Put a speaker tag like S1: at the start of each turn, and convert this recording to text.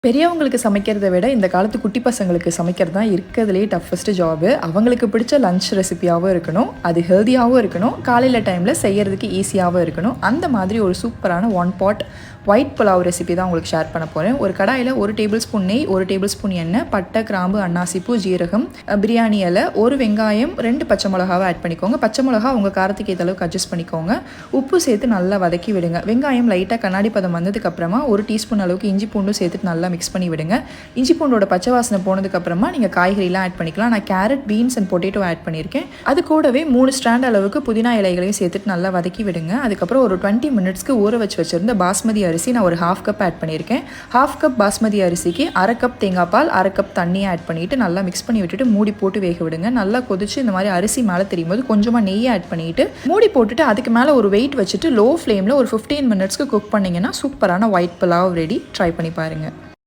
S1: பெரியவங்களுக்கு சமைக்கிறத விட இந்த காலத்து குட்டி பசங்களுக்கு சமைக்கிறது தான் இருக்கிறதுலே டஃபஸ்ட் ஜாபு. அவங்களுக்கு பிடிச்ச லஞ்ச் ரெசிபியாகவும் இருக்கணும், அது ஹெல்த்தியாகவும் இருக்கணும், காலையில் டைமில் செய்கிறதுக்கு ஈஸியாகவும் இருக்கணும். அந்த மாதிரி ஒரு சூப்பரான 1 பாட் ஒயிட் புலாவ் ரெசிபி தான் உங்களுக்கு ஷேர் பண்ண போகிறேன். ஒரு கடாயில் 1 டேபிள் ஸ்பூன் நெய், 1 டேபிள் ஸ்பூன் எண்ணெய், பட்டை, கிராம்பு, அன்னாசிப்பூ, ஜீரகம், பிரியாணி இலை, 1 வெங்காயம், 2 பச்சை மிளகாவை ஆட் பண்ணிக்கோங்க. பச்சை மிளகா உங்கள் காரத்துக்கு ஏற்ற அளவுக்கு அட்ஜஸ்ட் பண்ணிக்கோங்க. உப்பு சேர்த்து நல்லா வதக்கி விடுங்க. வெங்காயம் லைட்டாக கண்ணாடி பதம் வந்ததுக்கப்புறமா 1 டீஸ்பூன் அளவுக்கு இஞ்சி பூண்டும் சேர்த்துட்டு நல்லா மிக்ஸ் பண்ணி விடுங்க. இஞ்சி பூண்டோட பச்சை வாசனை போனதுக்கப்புறமா நீங்கள் காய்கறிலாம் ஆட் பண்ணிக்கலாம். நான் carrot, beans and potato add பண்ணியிருக்கேன். அது கூடவே 3 ஸ்டாண்ட் அளவுக்கு புதினா இலைகளையும் சேர்த்துட்டு நல்லா வதக்கி விடுங்க. அதுக்கப்புறம் ஒரு 20 மினிட்ஸ்க்கு ஊற வச்சிருந்த பாஸ்மதி அரிசி நான் ஒரு 1/2 கப் ஆட் பண்ணியிருக்கேன். 1/2 கப் பாஸ்மதி அரிசிக்கு 1/2 கப் தேங்காய் பால், 1/2 கப் தண்ணியை ஆட் பண்ணிவிட்டு நல்லா மிக்ஸ் பண்ணி விட்டுட்டு மூடி போட்டு வேக விடுங்க. நல்லா கொதிச்சு இந்த மாதிரி அரிசி மேலே தெரியும் போது கொஞ்சமாக நெய்யை ஆட் பண்ணிவிட்டு மூடி போட்டுட்டு அதுக்கு மேலே ஒரு வெயிட் வச்சுட்டு லோ ஃப்ளேமில் ஒரு 15 மினிட்ஸ்க்கு குக் பண்ணிங்கன்னா சூப்பரான ஒயிட் புலாவ் ரெடி. ட்ரை பண்ணி பாருங்கள்.